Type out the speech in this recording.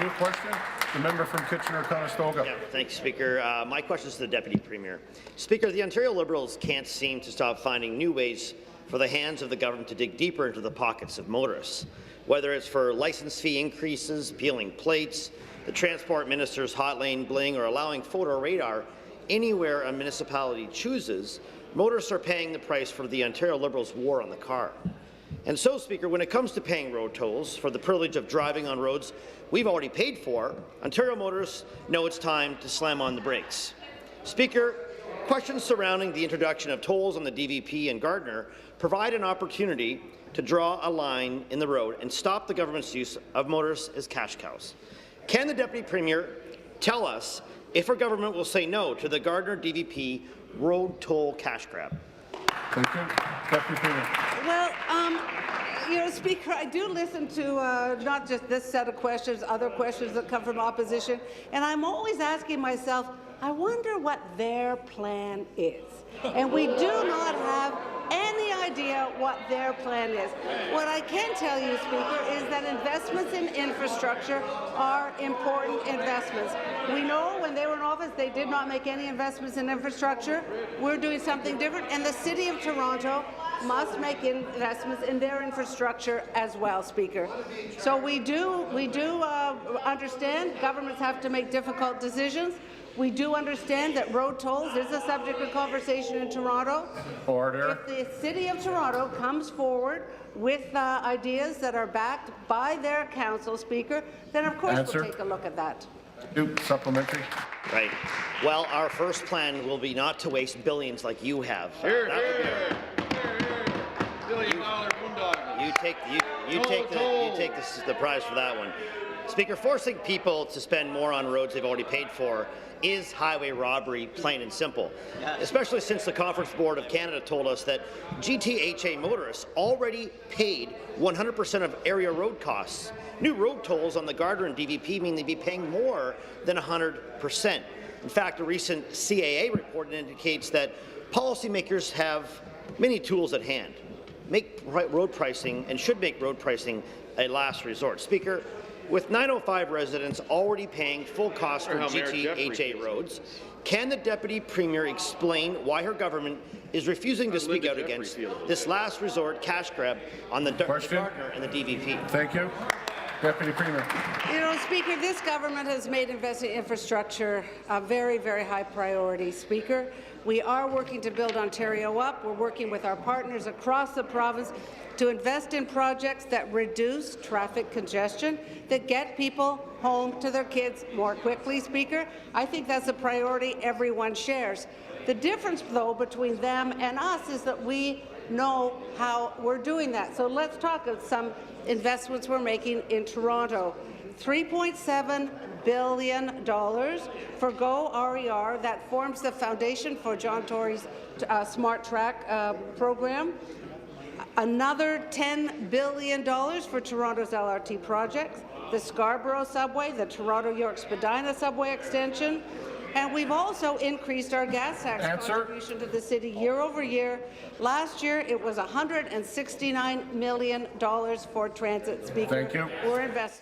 New question, the member from Kitchener-Conestoga. Yeah, thank you, Speaker. My question is to the Deputy Premier. Speaker, the Ontario Liberals can't seem to stop finding new ways for the hands of the government to dig deeper into the pockets of motorists. Whether it's for licence fee increases, peeling plates, the Transport Minister's hot lane bling, or allowing photo radar anywhere a municipality chooses, motorists are paying the price for the Ontario Liberals' war on the car. And so, Speaker, when it comes to paying road tolls for the privilege of driving on roads we've already paid for, Ontario motorists know it's time to slam on the brakes. Speaker, questions surrounding the introduction of tolls on the DVP and Gardiner provide an opportunity to draw a line in the road and stop the government's use of motorists as cash cows. Can the Deputy Premier tell us if our government will say no to the Gardiner DVP road toll cash grab? Thank you. Deputy Premier. Well, Speaker, I do listen to not just this set of questions, other questions that come from opposition, and I'm always asking myself, I wonder what their plan is. And we do not have any idea what their plan is. What I can tell you, Speaker, is that investments in infrastructure are important investments. We know when they were in office, they did not make any investments in infrastructure. We're doing something different, and the City of Toronto must make investments in their infrastructure as well, Speaker. So we do understand governments have to make difficult decisions. We do understand that road tolls is a subject of conversation in Toronto. Order. If the City of Toronto comes forward with ideas that are backed by their council, Speaker, then of course we'll take a look at that. Supplementary. Right. Well, our first plan will be not to waste billions like you have. Here, here. $1 billion. You take the prize for that one. Speaker, forcing people to spend more on roads they've already paid for is highway robbery, plain and simple, especially since the Conference Board of Canada told us that GTHA motorists already paid 100% of area road costs. New road tolls on the Gardiner and DVP mean they'd be paying more than 100%. In fact, a recent CAA report indicates that policymakers have many tools at hand. Make road pricing and should make road pricing a last resort. Speaker, with 905 residents already paying full cost for GTHA roads, can the Deputy Premier explain why her government is refusing to speak out against this last resort cash grab on the Gardiner and the DVP? Thank you. Deputy Premier. Speaker, this government has made investing in infrastructure a very, very high priority, Speaker. We are working to build Ontario up. We're working with our partners across the province to invest in projects that reduce traffic congestion, that get people home to their kids more quickly, Speaker. I think that's a priority everyone shares. The difference, though, between them and us is that we know how we're doing that. So let's talk about some investments we're making in Toronto. $3.7 billion for GO RER, that forms the foundation for John Tory's Smart Track program. Another $10 billion for Toronto's LRT projects, the Scarborough subway, the Toronto-York-Spadina subway extension, and we've also increased our gas tax contribution to the city year over year. Last year, it was $169 million for transit, Speaker. Thank you. We're investing.